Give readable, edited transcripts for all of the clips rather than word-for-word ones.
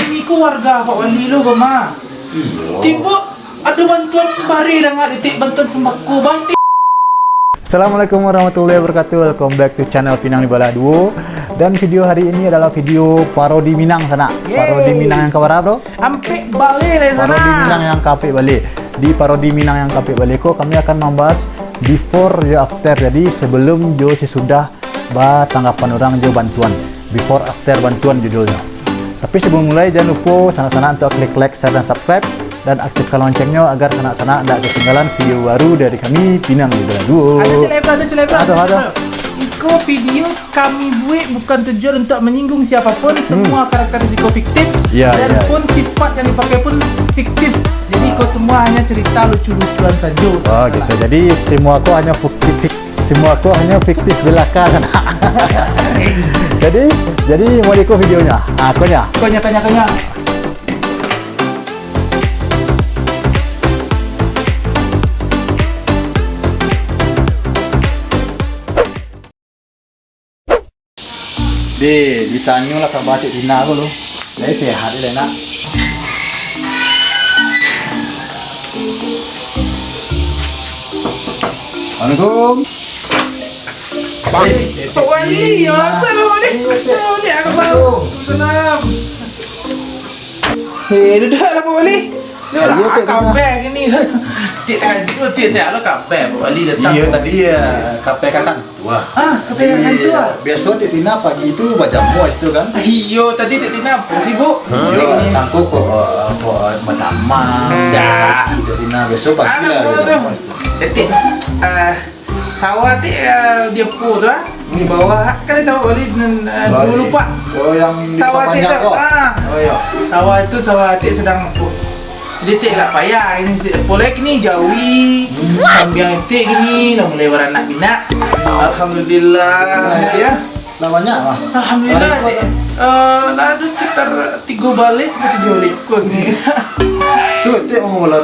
kami ku warga Pak Wali lo gama. Tiba ada bantuan bari dengan titik bantuan sembako banting. Assalamualaikum warahmatullahi wabarakatuh. Welcome back to channel Pinang di Bala Duo. Dan video hari ini adalah video parodi Minang sana. Parodi Minang yang kabar bro? Ampe balik dari sana. Parodi Minang yang kape balik. Di parodi Minang yang kape balik ko kami akan membahas before dan after. Jadi sebelum jo sesudah tanggapan orang jo bantuan. Before after bantuan judulnya. Tapi sebelum mulai jangan lupa sana-sana untuk klik like, share dan subscribe dan aktifkan loncengnya agar sana-sana tidak ketinggalan video baru dari kami Pinang di Bala Duo. Ada selebgram. Ada. Iko video kami buat bukan tujuan untuk menyinggung siapapun, semua karakter risiko fiktif dan pun sifat yang dipakai pun fiktif. Jadi iko semua hanya cerita lucu-lucuan saja. Oh gitu. Jadi semua aku hanya fiktif belaka sana. jadi mau ikut videonya. Akunya. Konyang. Ditanya lah kabar Tina aku loh. Saya sehat dia nak. Assalamualaikum. Pak Wali, Assalamualaikum. Salam. Duduklah Pak Wali. Kabar gini. Tidak lo kabar Pak Wali datang. Iya tadi kafe kakak tua. Kafe kakak tua. Biasa Tina pagi itu baca mois itu kan. Iyo tadi Tina apa sih Bu? Iya sangko kok menama. Ya. Tina besok pagi lah baca mois itu. Detik. Sawah dia pu tu di bawah kan tahu Wali dulu lupa. Oh yang sawah itu. Oh iya. Sawah sedang jadi tak lah payah ini polek ni jawi sambil etik gini dah mulai beranak pinak. Alhamdulillah ya. Namanya apa? Alhamdulillah. Ada sekitar 3 balis seperti jolip ko gini. Tu etik mau bola.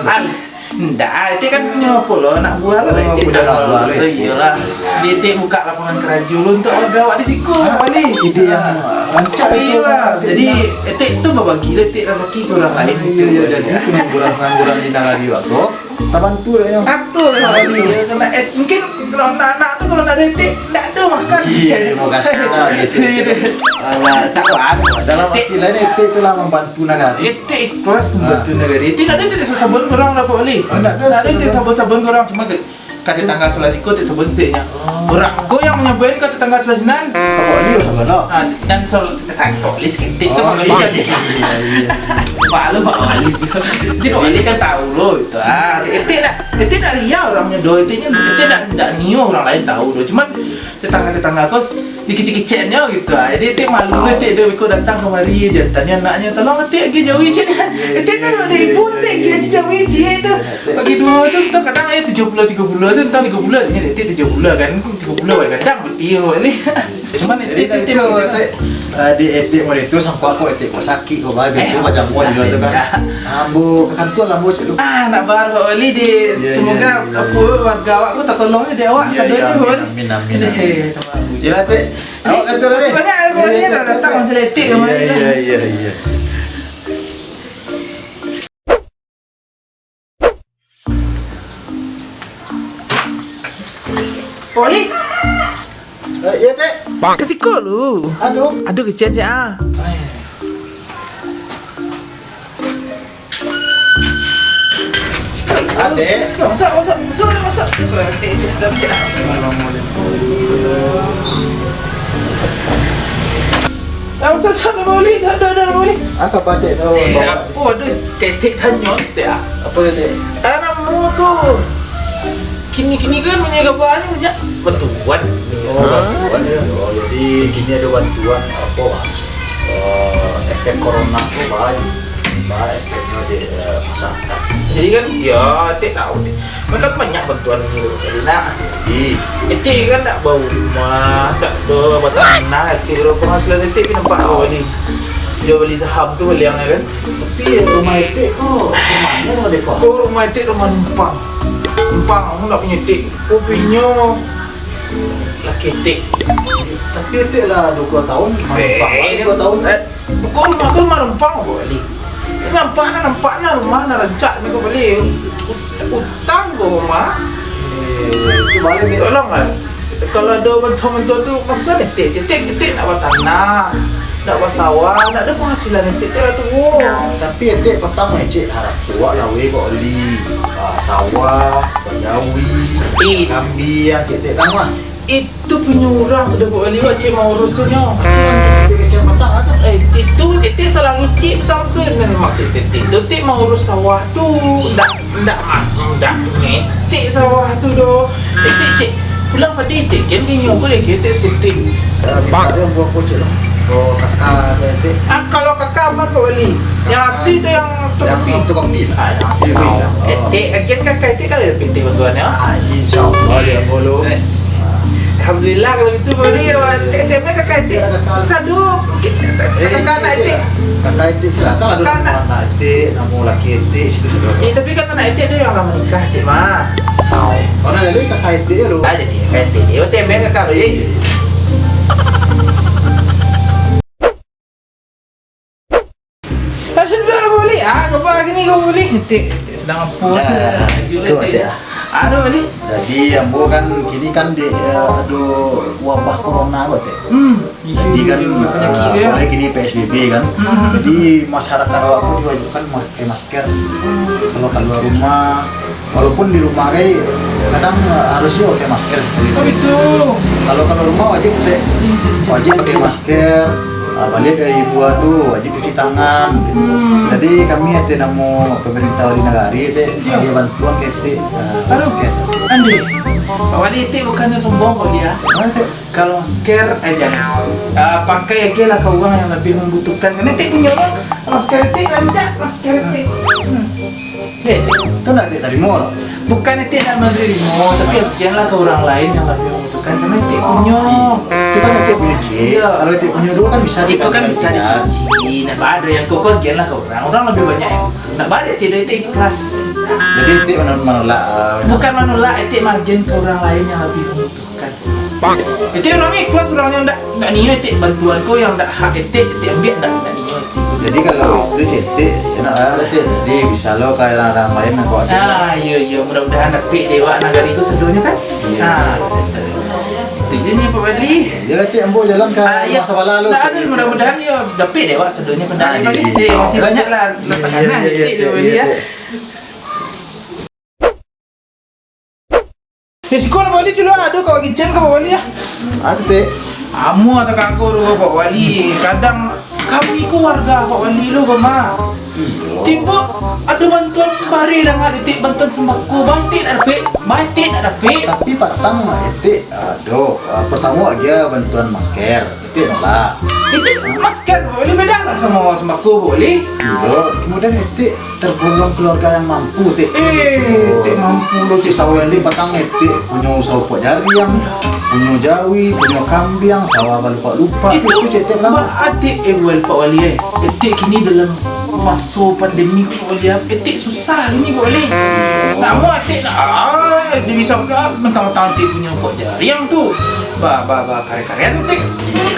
Ndak, dia kan punya apa lo, anak buah lah. Oh, punya anak buah. Iyalah. Dia buka lapangan kerja lu untuk warga awak di siku, Wali. Ide yang rancak itu. Iyalah. Jadi, etik tu berbagi etik rezeki ke orang lain. Iya, jadi pengangguran di negara dia tu, tak bantu lah ya. Atur lah Wali. Mungkin kalau anak-anak tu kalau nak ada etik, tak ada makan. Iya, terima kasih lah etik. Tak ada. Dalam arti lain etik tu lah membantu negara. Etik ikhlas membantu negara. Etik tak ada tidak sabun korang lah Pak Wali. Tak ada tidak sabun korang cuma kata tanggal selasiko tidak sabun setiknya. Orang ko yang menyebut kata tanggal selasinan. Pak Wali lah sabar lah. Dan soal Pak Wali seketik tu Pak Wali jadi. Pak Wali. Dia Pak Wali kan tahu lo itu. Etik nak ria orangnya do. Etik nak nio orang lain tahu do. Cuman tetangga kos di kecil-kecilnya gitu. Jadi etik malu etik do ikut datang kemari dia tanya anaknya tolong etik pergi jauhi cik. Etik tu ada ibu etik pergi jauhi cik tu. Bagi 2 tu kadang ayat 70 30 tu entah 3 bulan ni etik 7 bulan kan 3 bulan kadang betul ni. Cuman etik di etik mau itu sampai aku etik kau sakit kau biasa macam mau di luar tu kan. Ambo kantor lah ambo cik lu. Nak bar Pak Wali di semoga aku warga awak aku tak tolongnya dia awak sadar tu. Amin. Jelah tu. Awak kantor ni. Banyak Pak Wali dah datang macam etik kemarin. Iya. Pak Wali. Ya teh. Kasih kau lu. Aduh kecil je ah. Adek. Masuk. Etik dah siap. Masuk Pak Wali. Dah Pak Wali. Apa padek tu? Apa ada ketik tanya setiap. Apa dek? Anakmu tu. Kini kan punya gambarnya macam bantuan. Bantuan ya. Jadi kini ada bantuan apa? Efek corona tu efeknya di masyarakat. Jadi kan ya etik tahu ni. Mereka banyak bantuan ni jadi nak. Etik kan nak bau rumah, tak ada tanah, etik penghasilan etik nampak ni. Dia beli saham tu beli yang kan. Tapi rumah etik kok mana dia kok? Rumah etik rumah numpang. Aku nak punya tik. Aku punya laki tik. Tapi tik lah 20 tahun. 2 tahun. Kau rumah numpang apa kali? nampaknya rumah narajak ni kau balik utang kau rumah. Itu balik ni. Tolong lah. Kalau ada bantuan tu masa netek nak buat tanah, nak buat sawah, nak ada penghasilan netek tu lah tu. Tapi etik petang cik harap buat lah weh kau beli sawah, jawi, kambing cik etik kan mah. Itu punya orang sudah buat balik cik mau urusnya. Etik kecil petang ada. Itu tetek salah ngicip tau tu. Maksud tetek mau urus sawah tu. Ndak ngetik sawah tu doh. Tetek cik pulang pada tetek kan gini aku lagi tetek seketik. Minta dia buat kocik lah. Oh kakak etik. Kalau kakak apa kau beli? Yang asli tu yang Yang tu kopi lah. Yang hasil weh lah. Tetek agen kakak tetek kan ada pintu bantuannya. InsyaAllah dia boleh. Alhamdulillah kalau itu boleh tetek mereka kakak tetek. Sadu kakak nak tetek. Kakak etik silakan ada nama anak etik, nama laki etik, situ saudara. Tapi kan anak etek tu yang lama nikah cik mak. Orang lain kakak etik lu. Ada dia kakak etek. Dia temen kakak tu je. Sudah lah boleh. Kau pagi ni kau boleh. Etek sedang apa? Itu etik lah. Ada boleh. Jadi ambo kan kini kan di ada wabah corona kot. Jadi kan mulai kini PSBB kan. Jadi masyarakat awak diwajibkan memakai masker. Kalau keluar rumah, walaupun di rumah kayak kadang harusnya pakai masker sekali. Oh itu. Kalau keluar rumah wajib pakai masker. Balik dari buah tu wajib cuci tangan. Jadi kami ada nama pemerintah di negara dia bantuan kita masker. Andi, Pak Wali itu bukannya sombong kok dia. Kalau masker jangan pakai aja lah ke orang yang lebih membutuhkan. Karena itu punya orang masker itu rancak masker itu. Itu nak dari mall. Bukan itu nak menerima, tapi janganlah ke orang lain yang lebih membutuhkan. Karena itu punya. Itu kan itu punya cik. Kalau itu punya dulu kan bisa itu kan bisa dicuci. Nak ada yang kau janganlah ke orang lebih banyak yang nak balik tidak itu ikhlas. Jadi itu menolak. Bukan menolak, itu margin ke orang lain yang lebih membutuhkan. Itu orang ikhlas, orang yang tak niat itu bantuan kau yang tak hak itu ambil tak niat itu. Jadi kalau itu cetek, ya nak ada cetek. Jadi bisa lo kayak orang lain nak kau ada. Iya, mudah-mudahan dapat dewa negara itu sedunia kan. Itu je ni Pak Wali. Dia cetek ambo jalan ke masa bala lo. Mudah-mudahan dia dapat dewa sedunia pendanaan Pak Wali. Masih banyak lah tekanan cetek dia Wali ya. Risiko Pak Wali cuma ada kau kitchen ke Pak Wali ya. Cetek. Amu atau kakak lu Pak Wali. Kadang kami ku warga Pak Wali lu Mama. Tiba ada bantuan kembali dah ada tik bantuan sembako. Bantik nak dapat. Tapi patang etik do. Pertama aja bantuan masker. Etik nolak. Itu masker Pak Wali beda lah sama sembako Pak Wali. Iya. Kemudian etik tergolong keluarga yang mampu etik. Etik mampu lo cik Sawah etik patang etik punya usaha pok jariang, punya jawi, punya kambing, sawah lupa. Itu cetek lah. Adik Pak Wali etik kini dalam masa pandemi Pak Wali. Etik susah ini Pak Wali. Tak mau etik dia bisa mentang-mentang etik punya pok jariang tu. Karya-karya etik.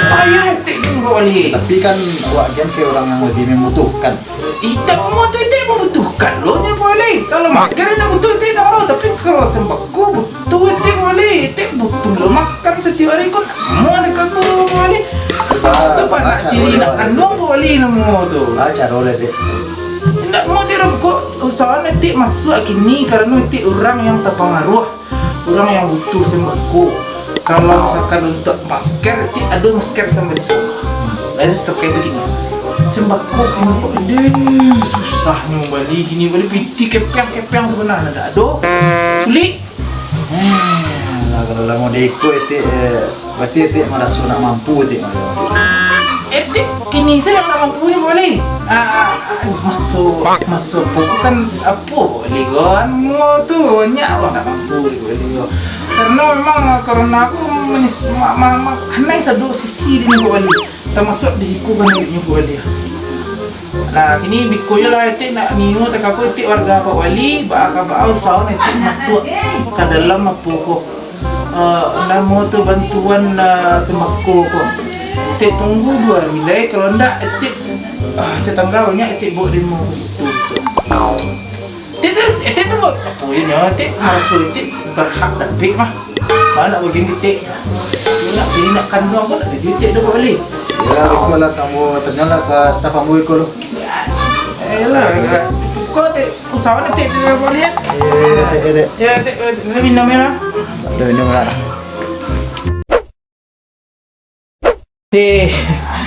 Payah etik ni Pak Wali. Tapi kan awak kan ke orang yang lebih membutuhkan. Tak mau tu etik membutuhkan lo ni Pak Wali. Kalau masker nak butuh etik tak mau. Tapi kalau sembako butuh etik Pak Wali. Etik butuh lo makan setiap hari kau mau ada kaku Pak Wali. Tempat nak kiri nak kandung Pak Wali nama tu. Cara oleh etik. Tak mau dia kok usaha etik masuk kini kerana etik orang yang terpengaruh. Orang yang butuh sembako. Kalau misalkan untuk masker, etik ada masker sampai di sana. Lain stok kayak begini. Sembako kini kok susahnya Bali gini Bali piti kepiang benar ada sulit. Kalau lama deko etik berarti etik merasa nak mampu etik. Etik kini saya nak mampu ni boleh. Masuk pokok kan apa boleh kan mau tu banyak orang nak mampu boleh. Karena memang karena aku kena satu sisi ni boleh. Termasuk di siku kan ni boleh. Nah, kini bikoyo lah etik nak niu tak aku etik warga Pak Wali, bau usaha etik masuk ke dalam apa kok. Nama tu bantuan sembako kok. Etik tunggu 2 hari lagi kalau ndak etik tetangga banyak etik buat demo situ. Etik tu buat apa ini? Etik masuk etik berhak dapat mah. Mana nak bagi etik? Nak bini nak kandung pun ada etik dah boleh. Ya, ikut lah kamu ternyata ke staf kamu ikut lo. Yalah, kau etik usahawan etik tu boleh ya? Etik. Ya etik, lebih namanya lah. Dah ini mana?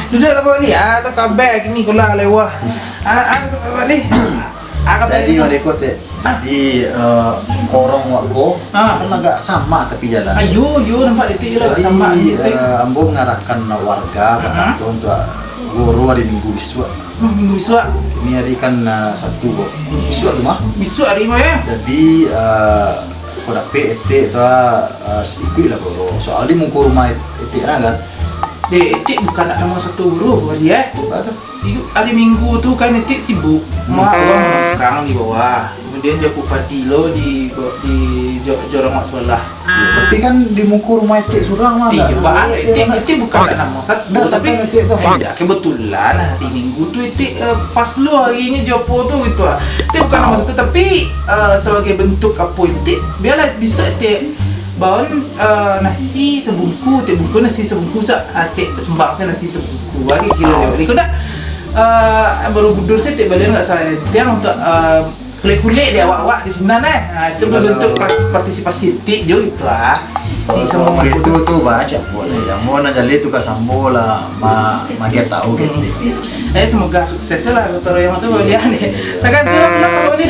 Sudah lah boleh. Tak kabar ni kula lewat. Boleh. Jadi ada ikut di korong wako kan agak sama tapi jalan. Ayo nampak itu lah sama. Jadi ambo mengarahkan warga kata untuk guru hari minggu iswa. Minggu iswa. Ini hari kan Sabtu kok. Iswa tu mah. Iswa hari mah ya. Jadi kau dapat etik tu ikut lah guru. Soal di muka rumah etik kan. Etik bukan nak nama satu guru dia. Betul. Hari Minggu tu kan etik sibuk. Mak orang menongkang di bawah. Kemudian dia kupati lo di jorong mak sebelah. Tapi kan di muka rumah etik surang mah Iya, etik bukan nak nama satu. Tapi etik tu. Kebetulan hari Minggu tu etik pas lo harinya Jopo tu gitu ah. Etik bukan nama satu tapi sebagai bentuk apa etik biarlah bisa etik bawa nasi sebungku, etik bungku nasi sebungku etik sembang saya nasi sebungku lagi kira dia. Kau nak baru budur saya etik balik enggak salah tiang untuk kulit-kulit dia awak-awak di sini itu bentuk partisipasi etik juga gitu ah. Si semua itu tu baca boleh. Yang mau nak jadi tu kasambol lah, dia tahu gitu. Semoga sukses lah kalau yang tu boleh ni. Sekarang sudah bilang boleh.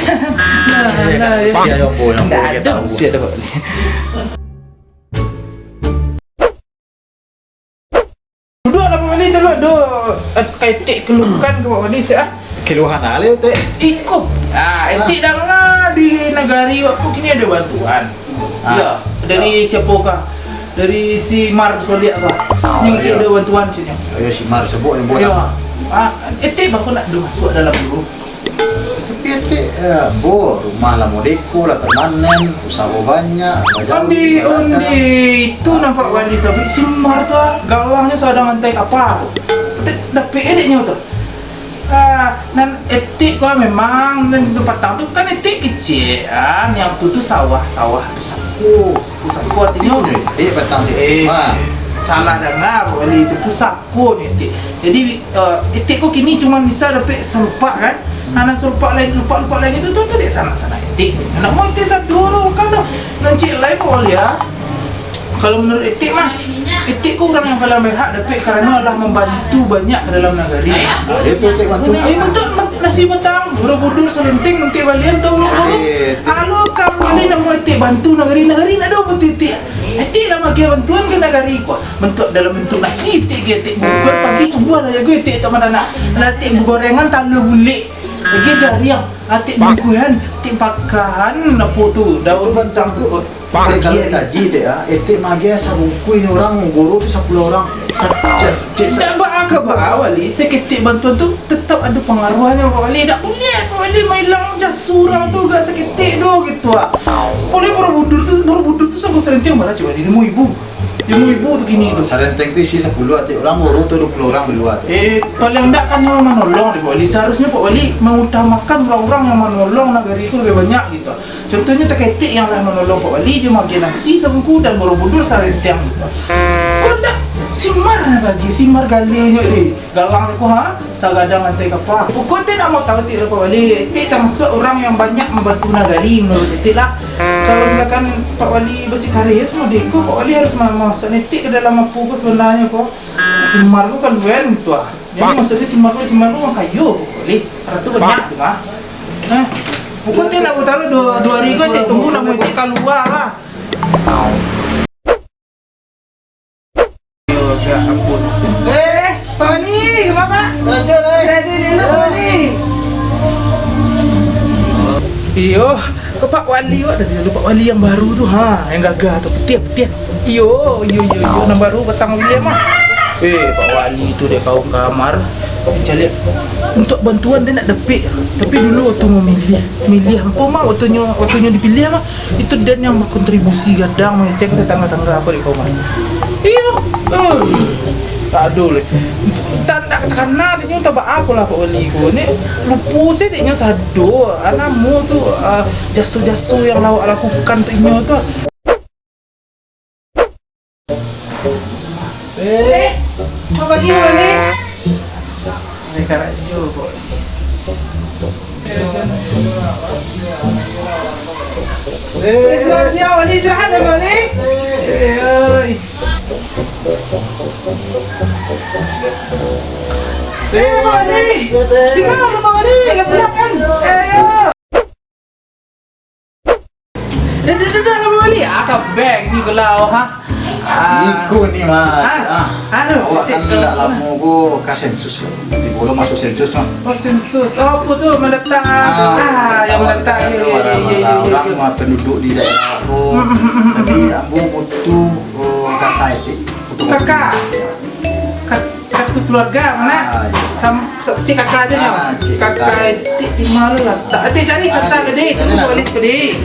Sia yang boleh dia tahu. Sia dah boleh. Duduk lah Pak Wali tu kaitik keluhkan ke Pak Wali sekarang. Keluhan ale teh. Ikut. Etik dah di negari waktu kini ada bantuan. Ya, dari siapakah? Dari si Mar Soliak kah? Yang ada bantuan sini. Ayo si Mar sebut yang boleh. Etik baku nak masuk dalam dulu. Tapi etik rumah lah modeko lah permanen, usaha banyak. Undi itu nampak Wali sabit si Mar tu galangnya sedang mantai kapal. Dapat ediknya tu. Dan etik kau memang dan petang tu kan etik kecil yang tu sawah tu saku artinya etik petang tu salah dengar Wali itu pusako ni etik. Jadi etik kau kini cuma bisa dapat serupak kan. Anak serupak lain lupa lain itu tu dia sana etik. Nak mau etik satu kan tu nancik lain Wali ya. Kalau menurut etik mah, etik kau orang yang paling berhak dapat kerana Allah membantu banyak dalam negeri. Dia tu etik bantu. Untuk nasi petang, budur selenting nanti balian tahu. Kalau kamu Wali nak mau etik bantu negeri nak ada bantu etik. Etik lah bagi bantuan ke negeri kau. Bentuk dalam bentuk nasi etik bukan pagi sebuah dah jaga etik tak mana nak. Etik gorengan tak boleh. Lagi jari yang etik bukuan, etik pakahan apa tu daun pisang tu. Etik kalau kaji etik magia sabungku ini orang guru tu 10 orang tak buat ke Pak Wali seketik bantuan tu tetap ada pengaruhnya Pak Wali tak boleh Pak Wali mailang jasurang tu gak seketik tu gitu boleh Borobudur tu sama serenting mana coba dirimu ibu tu kini tu Sarenteng tu isi 10 atik orang guru tu 20 orang di luar tu paling enggak kan yang menolong Pak Wali seharusnya Pak Wali mengutamakan orang-orang yang menolong negeri itu lebih banyak gitu. Contohnya terketik yang lah menolong Pak Wali dia bagi nasi sebungku dan Borobudur sarenteng gitu. Kau nak simar bagi simar galenya ni galang aku sagadang lantai kapal. Kau tak mau tahu etik Pak Wali etik termasuk orang yang banyak membantu negeri menurut etik lah. Kalau misalkan Pak Wali bersikarya sama deko Pak Wali harus masuk etik ke dalam apa ke sebenarnya kok. Simar tu kan wen tu jadi maksudnya simar tu orang kayu Pak Wali. Ratu banyak tu Bukan dia nak taruh 2 hari kau tak tunggu nak etik keluar lah. Ya ampun. Pak Wali, kenapa? Raja lah. Pak Wali. Iyo, ke Pak Wali ada Pak Wali yang baru tu yang gagah tu petiap. Iyo, yang baru petang William Pak Wali tu dia kau kamar cari untuk bantuan dia nak dapat. Tapi dulu waktu memilih apa mah waktunya dipilih mah itu dan yang berkontribusi gadang mengecek ke tetangga-tangga apa di kau mah. Iya. Aduh le. Tak kena dia tak apa lah Pak Wali ko. Ni lupu sih dia sado. Anamu tu jasu-jasu yang lakukan tu inyo tu. Apa lagi Wali? Ini karajo Pak. Siap Wali, istirahat ya Wali. Wali, singgah Pak Wali, lepas-lepas. Ayo. Dah Pak Wali, bag ni kalau Ikut ni mah. Aduh, Awak kan tidak lama go ke sensus. Nanti belum masuk sensus mah. Oh sensus, apa tu mendatang? Yang mendatang orang mah penduduk di daerah aku. Tapi ambo butuh kakak itu. Butuh Kakak kartu keluarga mana? Cik kakak aja ya. Kakak di mana lah? Tak ada cari serta gede, tunggu polis gede.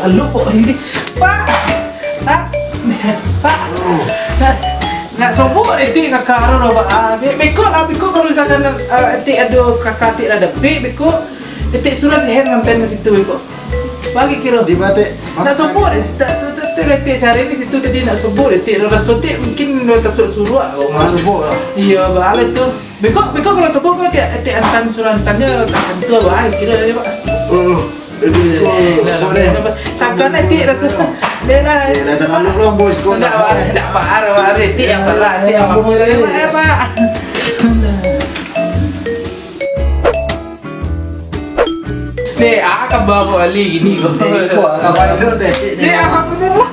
Lu kok ini Pak nak sobok nanti kakak ro Pak beko kalau misalkan nanti ada kakak ti ada beko nanti suruh sehen mantan ke situ beko bagi kira di batik. nak sobok nanti cari di situ tadi nak sobok nanti rasa ti mungkin nak suruh Masuk lah. iya balik tu beko kalau sobok nanti antan suruh antannya tentu baik kira aja Pak. Sangka nanti rasa dia lah. Dah terlalu lah bos. Kau Tak marah, Reti yang salah, Reti yang Pak. Dek, akan bawa Wali gini kok. Kabar lu teh. Dek, apa benar?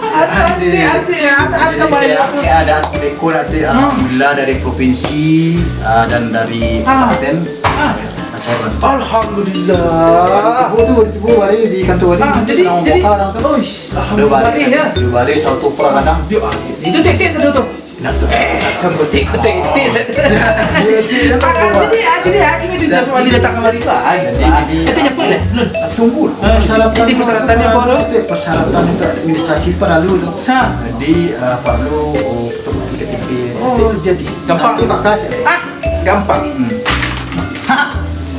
Ada banyak. Ada beko nanti alhamdulillah dari provinsi dan dari kabupaten. Alhamdulillah. Tipu bari di kantor wali. Jadi, alhamdulillah ya. Dua bari satu perang kadang. Itu tek sedot tu. Nak tu. Sambut tek. Jadi ini dijawab wali datang kemari Pak. Nanti nyapul lah. Tunggu. Jadi persyaratannya apa tu? Persyaratan untuk administrasi perlu tu. Jadi perlu untuk KTP. Oh, jadi gampang. Gampang.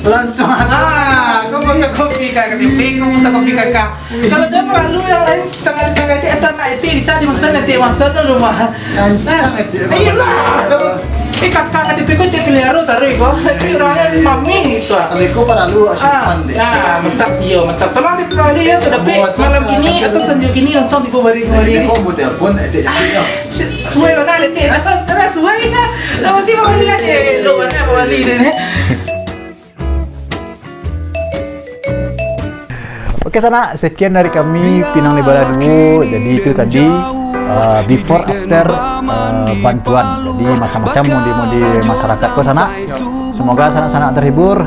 Langsung kau pakai kopi kakak bingung tak kopi kakak kalau dia malu yang lain tangan itu atau nak itu bisa dimasak nanti masak dulu mah iyalah kakak KTP kau dia pelihara taruh kau itu orangnya mami itu kalau kau perlu asyik deh mantap tolong dipelihara ya tapi malam gini atau senja gini langsung diberi kembali kau buat telepon suai mana letih karena suai lah masih mau jadi lo mana bawali deh. Oke sana, sekian dari kami Pinang Libala dulu. Jadi itu tadi before after bantuan. Jadi macam-macam modi masyarakat kok sana. Semoga sana-sana terhibur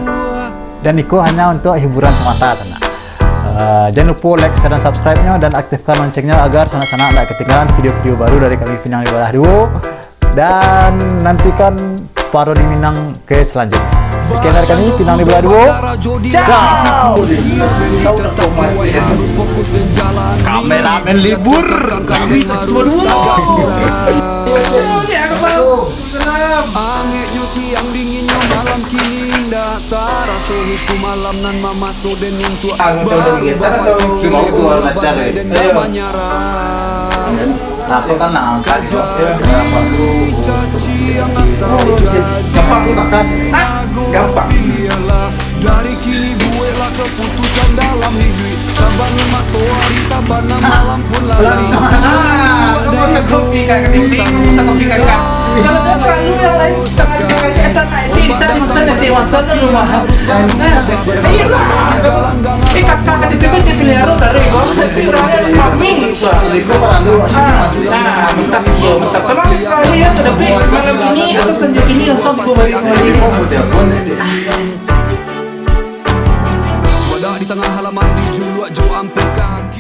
dan itu hanya untuk hiburan semata sana. Jangan lupa like, share dan subscribe-nya dan aktifkan loncengnya agar sana-sana tidak ketinggalan video-video baru dari kami Pinang Libala dulu. Dan nantikan parodi Minang ke selanjutnya. Sekian dari kami Pinang Libala dulu. Ciao. Kameramen libur. Kami tak semua dulu. Angeknya siang dinginnya malam kini indah terasa hukum malam nan mama soden yang tua Mau keluar meter Aku kan angkat Gampang kakak. Gampang. Dari kini buelah keputusan dalam hidup. Sabangan matahari tabana malam pun langsung. Kopi kakak bingung tak kopi kakak. Kalau dia perlu yang lain tangan kakak atau nak itu bisa dimasak nanti masak dulu mah. Iyalah. kakak KTP kan dia pelihara tarik kau. Tapi orangnya kami. Jadi kau pernah lu Nah, mantap dia, mantap. Kalau kali ya, tapi malam ini atau senja ini langsung gue balik kembali. kau mau telepon deh. Wadah di tengah halaman di juluk jo ampe kaki